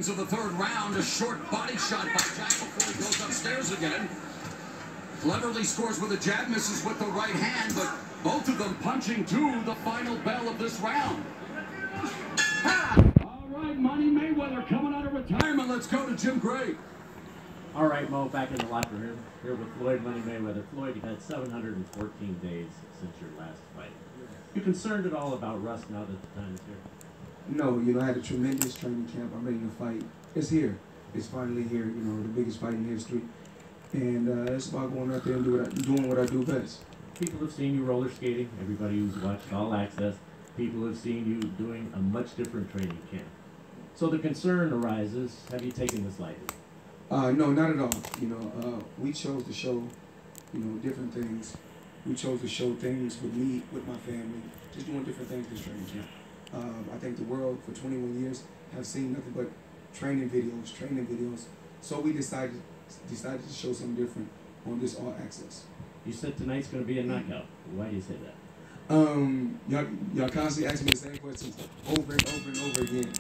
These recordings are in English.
Of the third round, a short body shot by Jack before he goes upstairs again. Cleverly scores with a jab, misses with the right hand, but both of them punching to the final bell of this round. All right, Money Mayweather coming out of retirement. Let's go to Jim Gray. All right, Mo, back in the locker room here with Floyd Money Mayweather. Floyd, you've had 714 days since your last fight. You concerned at all about rust now that the time is here? No, you know, I had a tremendous training camp. I'm ready to fight. It's here. It's finally here, you know, the biggest fight in history. And it's about going out there and doing what I do best. People have seen you roller skating. Everybody who's watched All Access, people have seen you doing a much different training camp. So the concern arises, have you taken this lightly? No, not at all. You know, we chose to show, you know, different things. We chose to show things with me, with my family, just doing different things this training camp. I think the world for 21 years have seen nothing but training videos. So we decided to show something different on this All Access. You said tonight's going to be a knockout. Why do you say that? Y'all constantly asking me the same questions over and over and over again.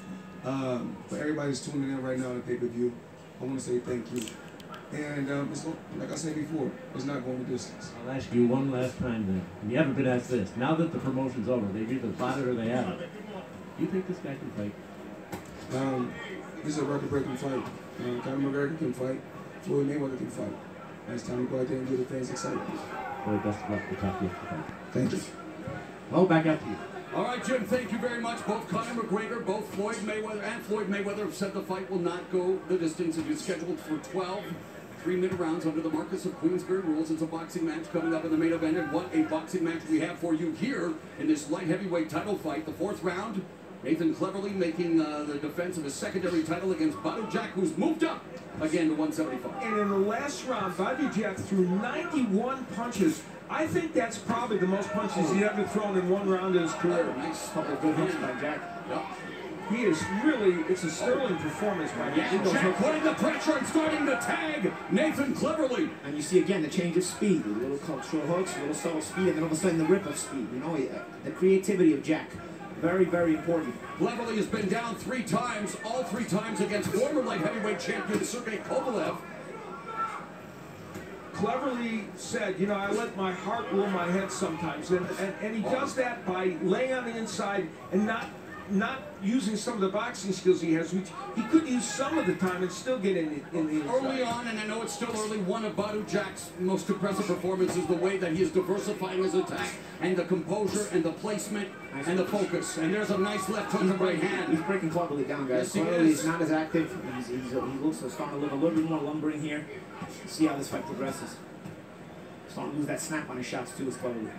For everybody that's tuning in right now on the pay-per-view, I want to say thank you. And it's, like I said before, it's not going the distance. I'll ask you one last time then. And you haven't been asked this. Now that the promotion's over, they've either fought it or they haven't. Do you think this guy can fight? This is a record-breaking fight. Conor McGregor can fight. Floyd Mayweather can fight. And it's time to go out there and get the fans excited. Floyd, best of luck to talk to you. Thank you. Well, back after you. All right, Jim, thank you very much. Both Conor McGregor, both Floyd Mayweather and Floyd Mayweather have said the fight will not go the distance. It is scheduled for 12 3-minute rounds under the Marcus of Queensbury rules. It's a boxing match coming up in the main event, and what a boxing match we have for you here in this light heavyweight title fight. The fourth round, Nathan Cleverly making the defense of his secondary title against Badu Jack, who's moved up again to 175. And in the last round, Badu Jack threw 91 punches. I think that's probably the most punches he's ever thrown in one round in his career. Nice couple of good hits by Jack. Yep. He is really, it's a sterling performance by Jack. Jack putting the pressure and starting to tag Nathan Cleverly. And you see again the change of speed, a little short hooks, a little subtle speed, and then all of a sudden the rip of speed. You know, the creativity of Jack. Very, very important. Cleverly has been down 3 times, all 3 times against former light heavyweight champion Sergey Kovalev. Cleverly said, you know, I let my heart rule my head sometimes, and he does that by laying on the inside and not using some of the boxing skills he has, which he could use some of the time and still get in the inside. Early on, and I know it's still early, one of Badu Jack's most impressive performances is the way that he is diversifying his attack and the composure and the placement and the focus. And there's a nice left hook and right hand. He's breaking Cleverly down, guys. Yes, Cleverly is not as active. He looks starting to look a little bit more lumbering here. Let's see how this fight progresses. Starting to lose that snap on his shots too, is Cleverly.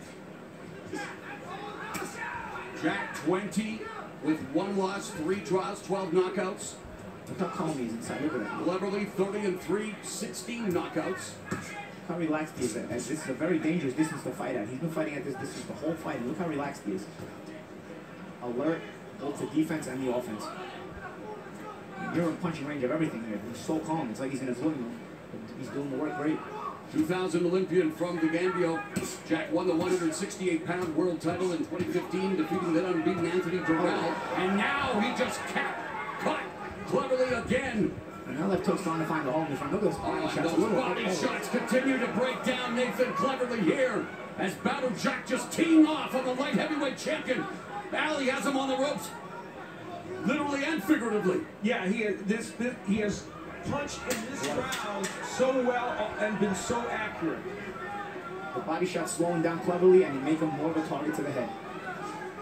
Jack 20 with 1 loss, 3 draws, 12 knockouts. Look how calm he is inside. Look at that. Cleverly 30-3, 16 knockouts. How relaxed he is. This is a very dangerous distance to fight at. He's been fighting at this distance the whole fight, and look how relaxed he is. Alert, both the defense and the offense. You're in punching range of everything here. He's so calm. It's like he's in his living room. He's doing the work great. 2000 Olympian from the Gambio. Jack won the 168-pound world title in 2015, defeating then unbeaten Anthony Durrell. And now he just cut Cleverly again. And now left hook's trying to find the hole in the front. Look at those body shots. Those body shots continue to break down Nathan Cleverly here as Badu Jack just teeing off on the light heavyweight champion. Ali has him on the ropes, literally and figuratively. Yeah, he has punched in this round so well and been so accurate. The body shot slowing down Cleverly and make him more of a target to the head.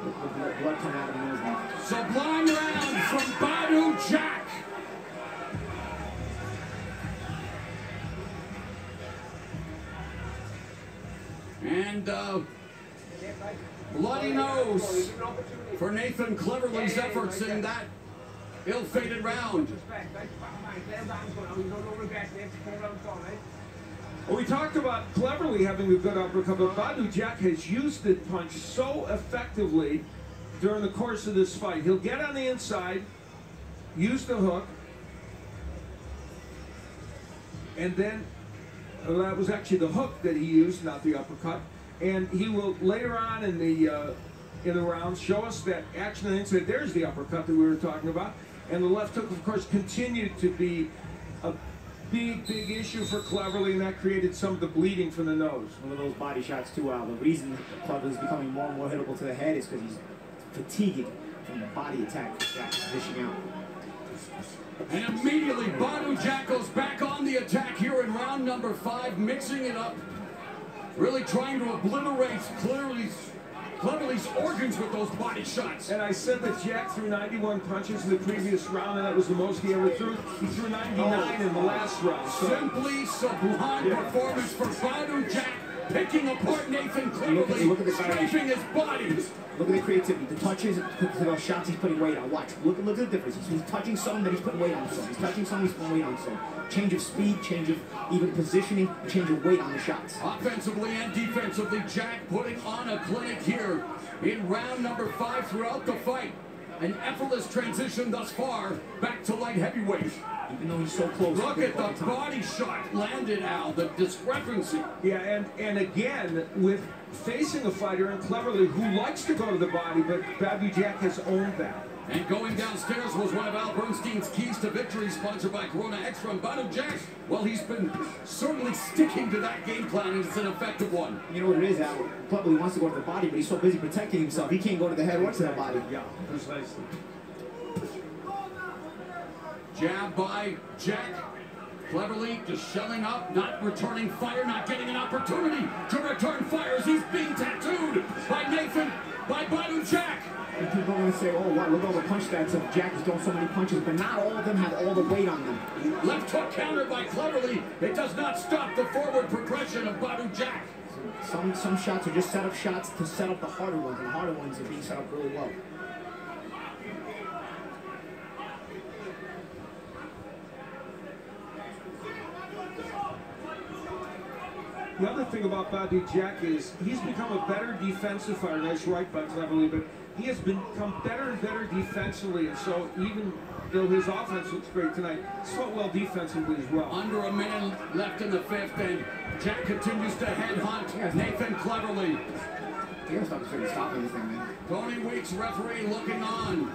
Look, the blood coming out of the nose now. Sublime round from Badu Jack. And bloody nose for Nathan Cleverly's efforts in that ill-fated round. Well, we talked about Cleverly having a good uppercut, but Badu Jack has used the punch so effectively during the course of this fight. He'll get on the inside, use the hook, and then that was actually the hook that he used, not the uppercut. And he will later on in the round show us that action on the inside. There's the uppercut that we were talking about. And the left hook, of course, continued to be a big issue for Cleverly, and that created some of the bleeding from the nose. One of those body shots, too, the reason Cleverly's becoming more and more hittable to the head is because he's fatiguing from the body attack Jack's dishing out. And immediately, Badu Jack goes back on the attack here in round number 5, mixing it up, really trying to obliterate Cleverly's organs with those body shots. And I said that Jack threw 91 punches in the previous round, and that was the most he ever threw. He threw 99 in the last round. So. Simply sublime performance for Badu Jack, picking apart Nathan Cleverly, look at the strafing his body. Look at the creativity, the touches, the shots he's putting weight on. Watch, look at the difference. He's touching some, then he's putting weight on some. He's touching some, he's putting weight on some. Change of speed, change of even positioning, change of weight on the shots. Offensively and defensively, Jack putting on a clinic here in round number 5 throughout the fight. An effortless transition thus far back to light heavyweight. Even though he's so close. Look at the body shot landed, Al, the discrepancy. Yeah, and again, with facing a fighter in Cleverly who likes to go to the body, but Badu Jack has owned that. And going downstairs was one of Al Bernstein's keys to victory, sponsored by Corona Extra. And Badu Jack, well, he's been certainly sticking to that game plan, and it's an effective one. You know what it is, Al? Cleverly wants to go to the body, but he's so busy protecting himself, he can't go to the head or to the body. Yeah, precisely. Jab by Jack. Cleverly just shelling up, not returning fire, not getting an opportunity to return fire as he's being tattooed by Badu Jack. And people are going to say, oh, wow, look at all the punch stats of Jack is throwing so many punches, but not all of them have all the weight on them. Left hook countered by Cleverly. It does not stop the forward progression of Badu Jack. Some shots are just set-up shots to set up the harder ones, and the harder ones are being set up really well. The other thing about Badu Jack is he's become a better defensive fighter. Nice right by Cleverly, but he has become better and better defensively. And so even though his offense looks great tonight, he's fought well defensively as well. Under a minute left in the 5th, and Jack continues to headhunt Nathan Cleverly. He gotta stop anything, man. Tony Weeks, referee, looking on.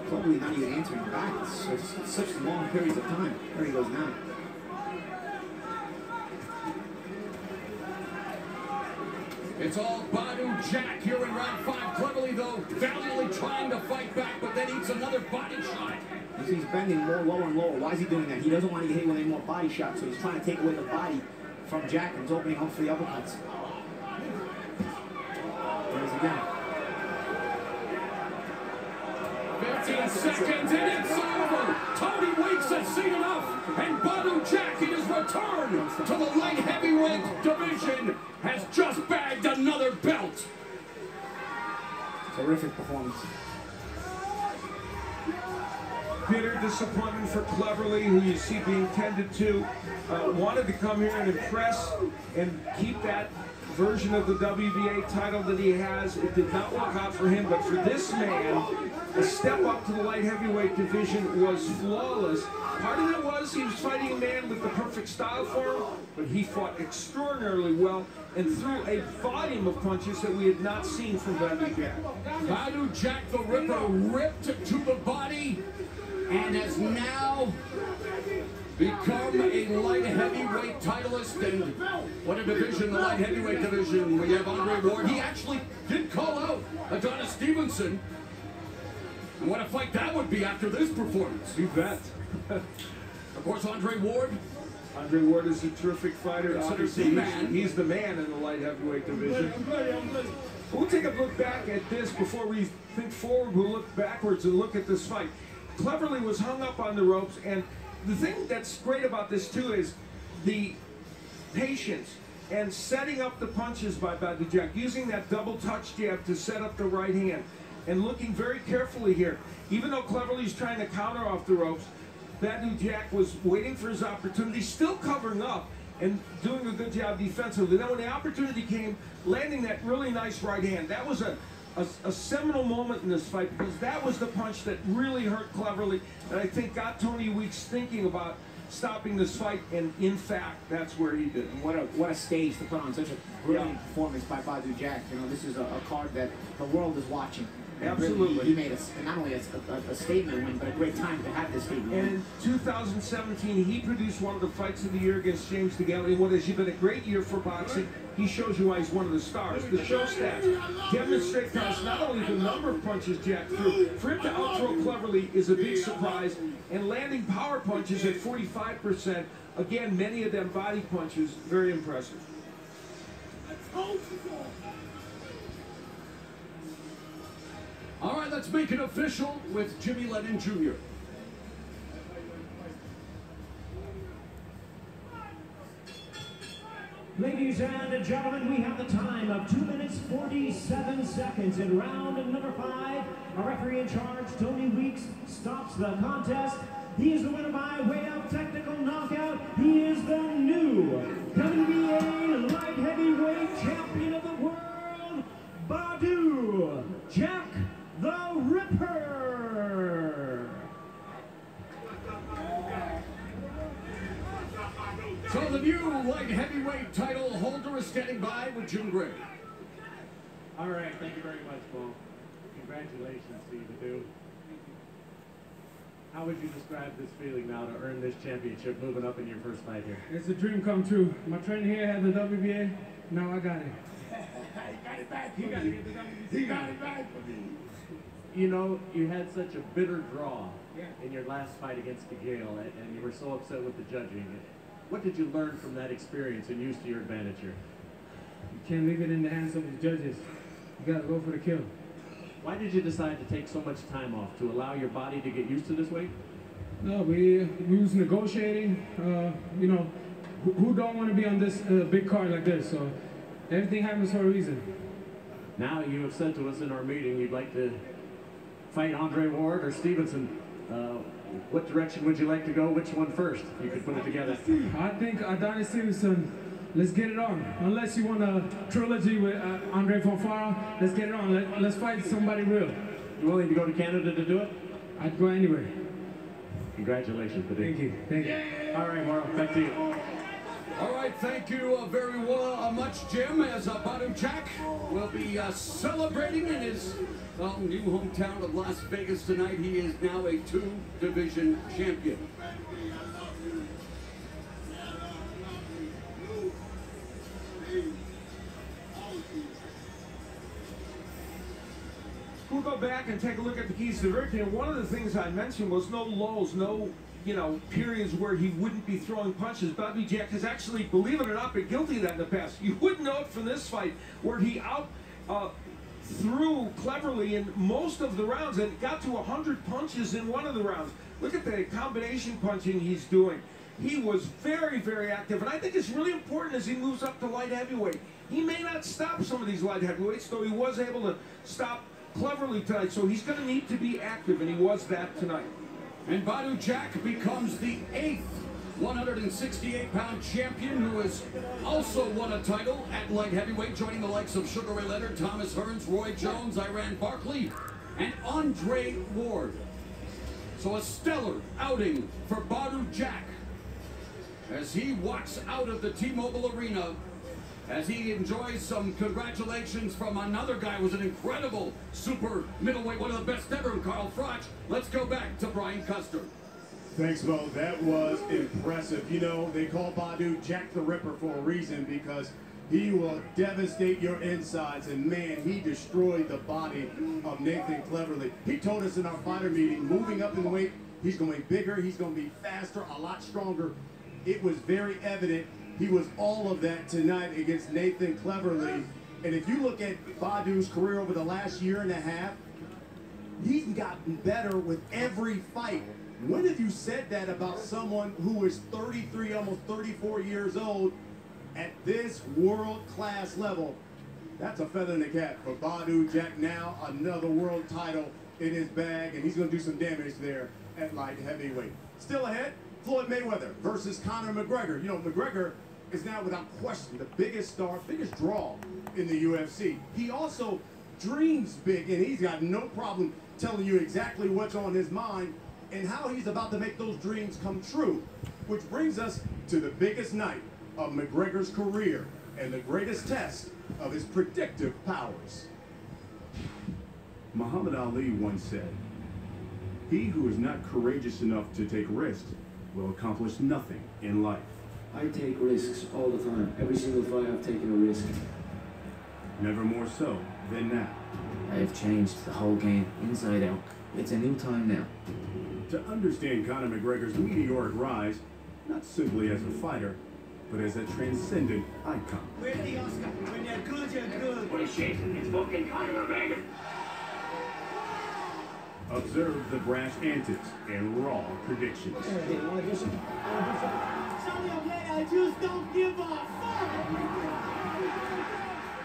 Cleverly not even answering back. It's such long periods of time. There he goes now. It's all Badu Jack here in round 5. Cleverly, though, valiantly trying to fight back, but then eats another body shot. He's bending more lower and lower. Why is he doing that? He doesn't want to get hit with any more body shots, so he's trying to take away the body from Jack and he's opening up for the uppercuts. There's again. 15 seconds and it's over. Tony Weeks has seen enough, and Badu Jack in his return to the light heavyweight division has just bagged another belt. Terrific performance. Bitter disappointment for Cleverly, who you see being tended to. Wanted to come here and impress and keep that version of the WBA title that he has. It did not work out for him, but for this man, a step up to the light heavyweight division was flawless. Part of it was he was fighting a man with the perfect style for him, but he fought extraordinarily well and threw a volume of punches that we had not seen from Badu Jack. Badu Jack the Ripper ripped to the body and has now become a light heavyweight titleist. And what a division, the light heavyweight division. We have Andre Ward. He actually did call out Adonis Stevenson. And what a fight that would be after this performance. You bet. Of course, Andre Ward. Andre Ward is a terrific fighter. Obviously, man. he's the man in the light heavyweight division. We'll take a look back at this before we think forward. We'll look backwards and look at this fight. Cleverly was hung up on the ropes, and the thing that's great about this too is the patience and setting up the punches by Badu Jack, using that double touch jab to set up the right hand, and looking very carefully here. Even though Cleverly's trying to counter off the ropes, Badu Jack was waiting for his opportunity, still covering up and doing a good job defensively. Then when the opportunity came, landing that really nice right hand, that was a seminal moment in this fight, because that was the punch that really hurt Cleverly, and I think got Tony Weeks thinking about stopping this fight, and in fact, that's where he did. And what a stage to put on such a brilliant performance by Badu Jack. You know, this is a card that the world is watching. Absolutely. He made not only a statement win, but a great time to have this statement win. And in 2017, he produced one of the fights of the year against James DeGale. In what has been a great year for boxing, he shows you why he's one of the stars. The show stats demonstrate to us not only the number of punches Jack threw, for him to outthrow Cleverly is a big surprise, and landing power punches at 45%, again, many of them body punches, very impressive. All right, let's make it official with Jimmy Lennon Jr. Ladies and gentlemen, we have the time of 2 minutes 47 seconds in round number 5. Our referee in charge, Tony Weeks, stops the contest. He is the winner by way of technical knockout. He is the new WBA light heavyweight champion of the world, Badu Jack the Ripper. So the new light heavyweight title holder is standing by with Jim Gray. All right, thank you very much, Bo. Congratulations to you, Badu. How would you describe this feeling now to earn this championship moving up in your first fight here? It's a dream come true. My trainer here had the WBA. Now I got it. He got it back for me. He got it back for me. You know, you had such a bitter draw in your last fight against DeGale, and you were so upset with the judging. What did you learn from that experience and use to your advantage here? You can't leave it in the hands of the judges. You got to go for the kill. Why did you decide to take so much time off? To allow your body to get used to this weight? No, we was negotiating. You know, who don't want to be on this big card like this? So everything happens for a reason. Now you have said to us in our meeting you'd like to fight Andre Ward or Stevenson. What direction would you like to go? Which one first? You could put it together. I think Adonis Stevenson, let's get it on. Unless you want a trilogy with Andre Fonfara, let's get it on. Let's fight somebody real. You willing to go to Canada to do it? I'd go anywhere. Congratulations, Badu. Thank you. Thank you. All right, Mauro, back to you. All right, thank you very much, Jim, as Badu Jack will be celebrating in his new hometown of Las Vegas tonight. He is now a 2-division champion. We'll go back and take a look at the keys to victory. And one of the things I mentioned was no lulls, no periods where he wouldn't be throwing punches. Badu Jack has actually, believe it or not, been guilty of that in the past. You wouldn't know it from this fight, where he threw Cleverly in most of the rounds and got to 100 punches in one of the rounds. Look at the combination punching he's doing. He was very, very active, and I think it's really important as he moves up to light heavyweight. He may not stop some of these light heavyweights, though he was able to stop Cleverly tonight, so he's going to need to be active, and he was that tonight. And Badu Jack becomes the 8th 168-pound champion who has also won a title at light heavyweight, joining the likes of Sugar Ray Leonard, Thomas Hearns, Roy Jones, Iran Barkley, and Andre Ward. So a stellar outing for Badu Jack as he walks out of the T-Mobile Arena, as he enjoys some congratulations from another guy who was an incredible super middleweight, one of the best ever, Carl Froch. Let's go back to Brian Custer. Thanks, Bo. That was impressive. You know, they call Badu Jack the Ripper for a reason, because he will devastate your insides, and man, he destroyed the body of Nathan Cleverly. He told us in our fighter meeting, moving up in weight, he's going to be bigger, he's going to be faster, a lot stronger. It was very evident he was all of that tonight against Nathan Cleverly. And if you look at Badu's career over the last year and a half, he's gotten better with every fight. When have you said that about someone who is 33, almost 34 years old at this world-class level? That's a feather in the cap for Badu Jack. Now another world title in his bag, and he's going to do some damage there at light heavyweight. Still ahead, Floyd Mayweather versus Conor McGregor. You know, McGregor is now without question the biggest star, biggest draw in the UFC. He also dreams big, and he's got no problem telling you exactly what's on his mind and how he's about to make those dreams come true. Which brings us to the biggest night of McGregor's career and the greatest test of his predictive powers. Muhammad Ali once said, "He who is not courageous enough to take risks will accomplish nothing in life." I take risks all the time. Every single fight I've taken a risk. Never more so than now. I have changed the whole game, inside out. It's a new time now. To understand Conor McGregor's meteoric rise, not simply as a fighter, but as a transcendent icon. Where's the Oscar? When you're good, you're good. What is chasing? It's fucking Conor McGregor. Observe the brash antics and raw predictions. Sorry, I just don't give a fuck.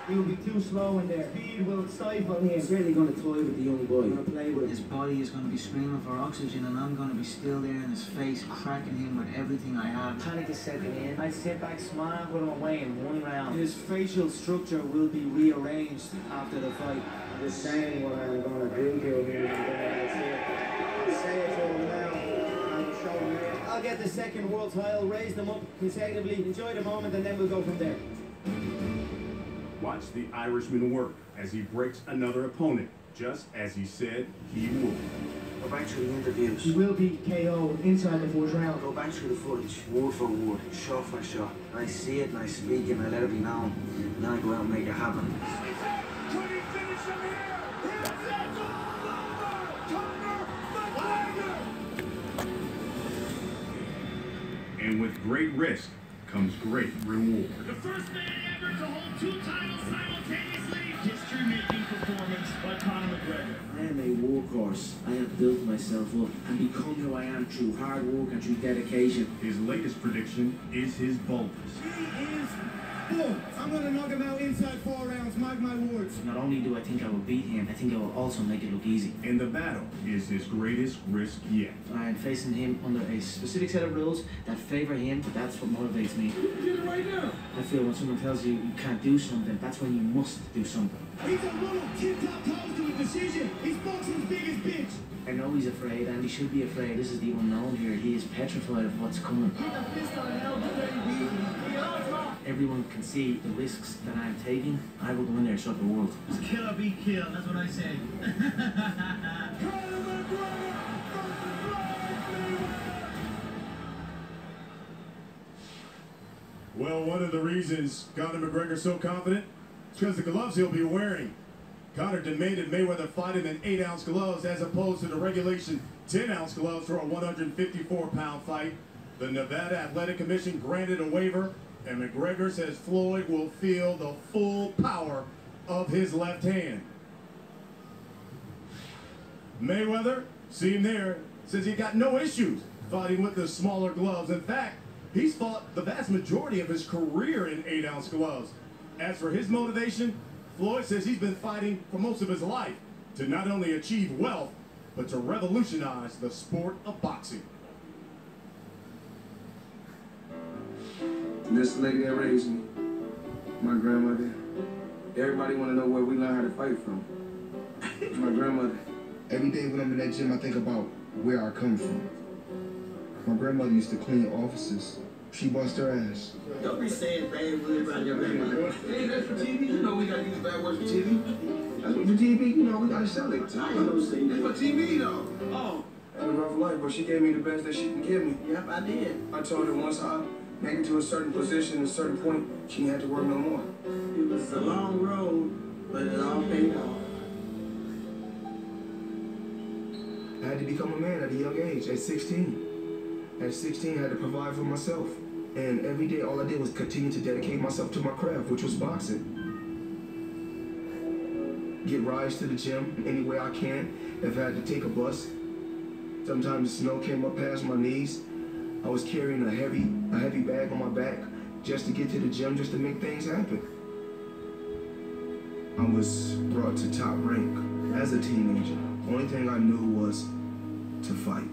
He'll be too slow in there. Speed will stifle him. He's really going to toy with the young boy. Going to play with him. His body is going to be screaming for oxygen, and I'm going to be still there in his face, cracking him with everything I have. Panic is setting in. I sit back, smile, put him away in one round. His facial structure will be rearranged after the fight. I'm just saying what I'm going to do to him, and then I'll say it to him now. I'll show him later. I'll get the second world title, raise them up consecutively, enjoy the moment, and then we'll go from there. Watch the Irishman work as he breaks another opponent, just as he said he would. Go back through the interviews. He will be KO inside the fourth round. Go back through the footage, word for word, shot for shot. I see it and I speak it and I let it be known. And then I go out and make it happen. Could he finish him here? It's Conor McGregor! And with great risk comes great reward. The first man ever to hold 2 titles simultaneously. History-making performance by Conor McGregor. I am a workhorse. I have built myself up and become who I am through hard work and through dedication. His latest prediction is his boldness. He is boom. I'm going to knock him out inside 4 rounds, mark my words. Not only do I think I will beat him, I think I will also make it look easy. And the battle is his greatest risk yet. I am facing him under a specific set of rules that favor him, but that's what motivates me. You did it right now. I feel when someone tells you you can't do something, that's when you must do something. He's a little tip-top toes to a decision. He's boxing's biggest bitch. I know he's afraid, and he should be afraid. This is the unknown here. He is petrified of what's coming. Everyone can see the risks that I'm taking. I will go in there and shock the world. It's kill or be killed, that's what I say. Well, one of the reasons Conor McGregor's so confident is because the gloves he'll be wearing. Conor demanded Mayweather fight him in 8-ounce gloves as opposed to the regulation 10-ounce gloves for a 154-pound fight. The Nevada Athletic Commission granted a waiver, and McGregor says Floyd will feel the full power of his left hand. Mayweather, see him there, says he got no issues fighting with the smaller gloves. In fact, he's fought the vast majority of his career in 8-ounce gloves. As for his motivation, Floyd says he's been fighting for most of his life to not only achieve wealth, but to revolutionize the sport of boxing. This lady that raised me, my grandmother. Everybody want to know where we learned how to fight from. My grandmother. Every day when I'm in that gym, I think about where I come from. My grandmother used to clean offices. She bust her ass. Don't be saying bad words around your grandmother. Hey, that's for TV. You know we gotta use bad words for TV. That's what for TV, you know, we gotta sell it. I ain't no say that. It's for TV, though. Oh. I had a rough life, but she gave me the best that she can give me. Yep, I did. I told her once I make it to a certain position, a certain point, she had to work no more. It was a long road, but it all paid off. I had to become a man at a young age, at 16. At 16, I had to provide for myself. And every day, all I did was continue to dedicate myself to my craft, which was boxing. Get rides to the gym any way I can. If I had to take a bus, sometimes the snow came up past my knees. I was carrying a heavy bag on my back just to get to the gym, just to make things happen. I was brought to top rank as a teenager. Only thing I knew was to fight.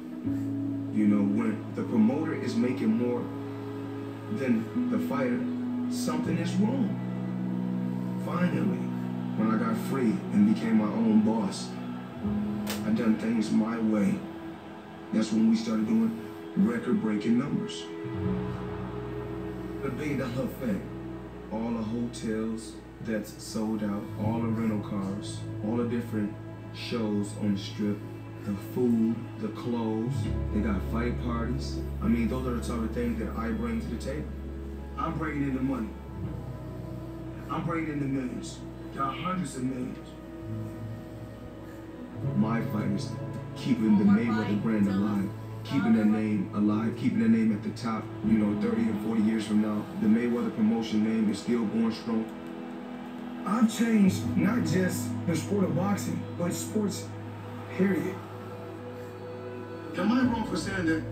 You know, when the promoter is making more than the fighter, something is wrong. Finally, when I got free and became my own boss, I done things my way. That's when we started doing record-breaking numbers. The $1 billion thing. All the hotels that's sold out, all the rental cars, all the different shows on the strip, the food, the clothes. They got fight parties. I mean, those are the type of things that I bring to the table. I'm bringing in the money. I'm bringing in the millions. There are hundreds of millions. My fight is keeping the Mayweather brand alive, keeping that name alive, keeping that name at the top. You know, 30 and 40 years from now, the Mayweather promotion name is still going strong. I've changed not just the sport of boxing, but sports, period. Am I wrong for saying that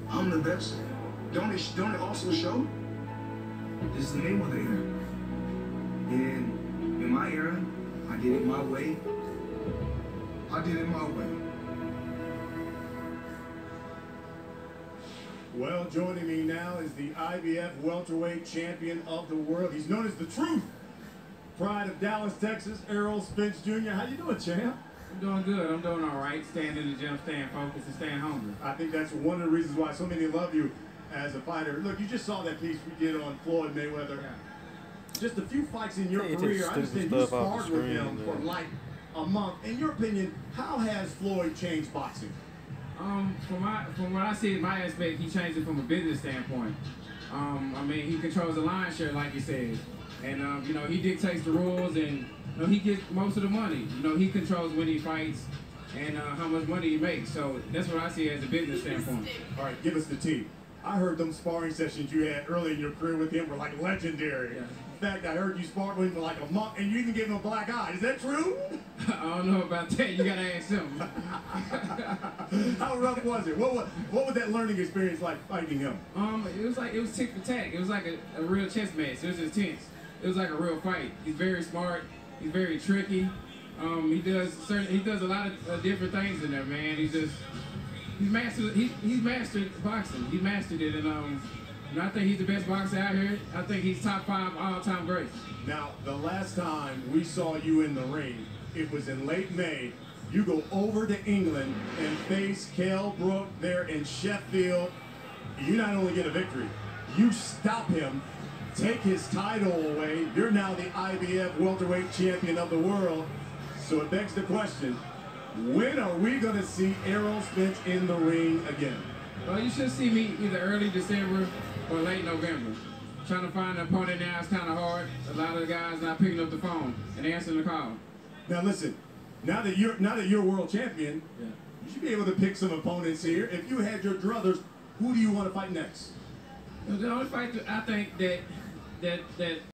I'm the best? Don't it also show? This is the Mayweather era. And in my era, I did it my way. I did it my way. Well, joining me now is the IBF welterweight champion of the world. He's known as the Truth. Pride of Dallas, Texas, Errol Spence Jr. How you doing, champ? I'm doing good. I'm doing all right. Staying in the gym, staying focused, and staying hungry. I think that's one of the reasons why so many love you as a fighter. Look, you just saw that piece we did on Floyd Mayweather. Yeah. Just a few fights in your career. I understand you sparred with him for like a month. In your opinion, how has Floyd changed boxing? From what I see in my aspect, he changed it from a business standpoint. I mean, he controls the lion's share, like you said. And, you know, he dictates the rules, and, you know, he gets most of the money. You know, he controls when he fights and how much money he makes. So that's what I see as a business standpoint. All right, give us the tea. I heard them sparring sessions you had early in your career with him were like legendary. Yeah. In fact, I heard you sparred with him for like a month, and you even gave him a black eye. Is that true? I don't know about that. You gotta ask him. How rough was it? What was that learning experience like fighting him? It was tick for tack. It was like a real chess match. It was intense. It was like a real fight. He's very smart. He's very tricky. He does a lot of different things in there, man. He's mastered boxing. He mastered it, and I think he's the best boxer out here. I think he's top 5 all-time great. Now, the last time we saw you in the ring, it was in late May. You go over to England and face Kell Brook there in Sheffield. You not only get a victory, you stop him, take his title away. You're now the IBF welterweight champion of the world. So it begs the question, when are we going to see Errol Spence in the ring again? Well, you should see me either early December or late November. Trying to find an opponent now is kind of hard. A lot of the guys not picking up the phone and answering the call. Now listen, now that you're world champion, yeah, you should be able to pick some opponents here. If you had your druthers, who do you want to fight next? The only fight that I think that